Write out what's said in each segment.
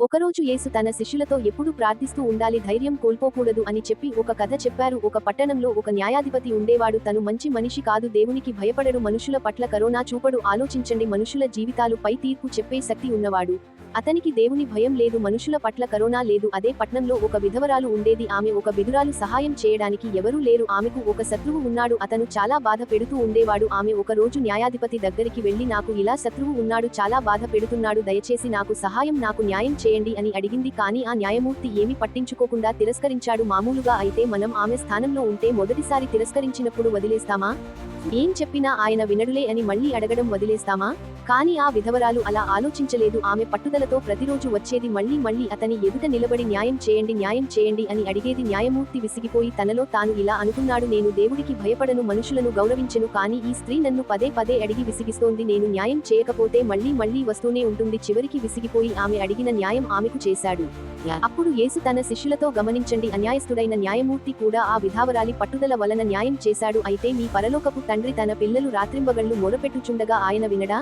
ఒకరోజు యేసు తన శిష్యులతో ఎప్పుడూ ప్రార్థిస్తూ ఉండాలి, ధైర్యం కోల్పోకూడదు అని చెప్పి ఒక కథ చెప్పారు. ఒక పట్టణంలో ఒక న్యాయాధిపతి ఉండేవాడు. తను మంచి మనిషి కాదు, దేవునికి భయపడడు, మనుషుల పట్ల కరుణ చూపడు. ఆలోచించండి, మనుషుల జీవితాలు పై తీర్పు చెప్పే శక్తి ఉన్నవాడు. అతనికి దేవుని భయం లేదు, మనుషుల పట్ల కరుణ లేదు. అదే పట్నంలో ఒక విధవరాలు ఉండేది. ఆమె ఒక బిధురాలు, సహాయం చేయడానికి ఎవరూ లేరు. ఆమెకు ఒక శత్రువు ఉన్నాడు. అతను చాలా బాధ పెడుతూ ఉండేవాడు. ఆమె ఒక రోజు న్యాయాధిపతి దగ్గరికి వెళ్లి, నాకు ఇలా శత్రువు ఉన్నాడు, చాలా బాధ పెడుతున్నాడు, దయచేసి నాకు సహాయం, నాకు న్యాయం చేయండి అని అడిగింది. కానీ ఆ న్యాయమూర్తి ఏమీ పట్టించుకోకుండా తిరస్కరించాడు. మామూలుగా అయితే మనం ఆమె స్థానంలో ఉంటే మొదటిసారి తిరస్కరించినప్పుడు వదిలేస్తామా? ఏం చెప్పినా ఆయన వినడులే అని మళ్లీ అడగడం వదిలేస్తామా? కానీ ఆ విధవరాలు అలా ఆలోచించలేదు. ఆమె పట్టుదలతో ప్రతిరోజు వచ్చేది, మళ్లీ అతని ఎదుట నిలబడి న్యాయం చేయండి అని అడిగేది. న్యాయమూర్తి విసిగిపోయి తనలో తాను ఇలా అనుకున్నాడు, నేను దేవుడికి భయపడను, మనుషులను గౌరవించను, కానీ ఈ స్త్రీ నన్ను పదే అడిగి విసిగిస్తోంది. నేను న్యాయం చేయకపోతే మళ్లీ వస్తూనే ఉంటుంది. చివరికి విసిగిపోయి ఆమె అడిగిన న్యాయం ఆమెకు చేశాడు. అప్పుడు యేసు తన శిష్యులతో, గమనించండి, అన్యాయస్తుడైన న్యాయమూర్తి కూడా ఆ విధవరాలి పట్టుదల వలన న్యాయం చేశాడు. అయితే మీ పరలోకపు తండ్రి తన పిల్లలు రాత్రింబగళ్లు మొరపెట్టుచుండగా ఆయన వినడా?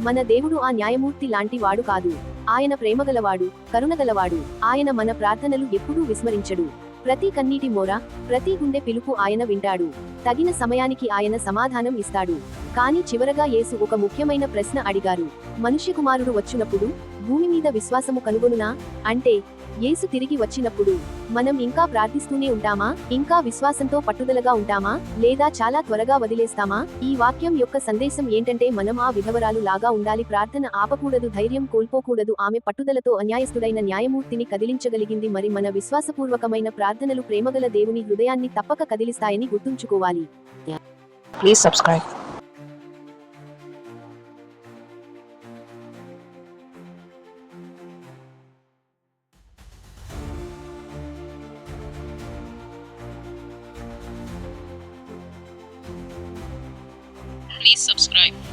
మన దేవుడు ఆ న్యాయమూర్తి లాంటి వాడు కాదు. ఆయన ప్రేమగలవాడు, కరుణగలవాడు. ఆయన మన ప్రార్థనలు ఎప్పుడూ విస్మరించడు. ప్రతి కన్నీటి మొర, ప్రతి గుండె పిలుపు ఆయన వింటాడు. తగిన సమయానికి ఆయన సమాధానం ఇస్తాడు. కానీ చివరగా యేసు ఒక ముఖ్యమైన ప్రశ్న అడిగారు. మనుష్య కుమారుడు వచ్చినప్పుడు భూమి మీద విశ్వాసము కనుగొనునా? అంటే యేసు తిరిగి వచ్చినప్పుడు మనం ఇంకా ప్రార్థిస్తూనే ఉంటామా? ఇంకా విశ్వాసంతో పట్టుదలగా ఉంటామా? లేదా చాలా త్వరగా వదిలేస్తామా? ఈ వాక్యం యొక్క సందేశం ఏంటంటే, మనం ఆ విధవరాలు లాగా ఉండాలి. ప్రార్థన ఆపకూడదు, ధైర్యం కోల్పోకూడదు. ఆమె పట్టుదలతో అన్యాయస్తుడైన న్యాయమూర్తిని కదిలించగలిగింది. మరి మన విశ్వాసపూర్వకమైన ప్రార్థనలు ప్రేమగల దేవుని హృదయాన్ని తప్పక కదిలిస్తాయని గుర్తుంచుకోవాలి. Please subscribe. Please subscribe.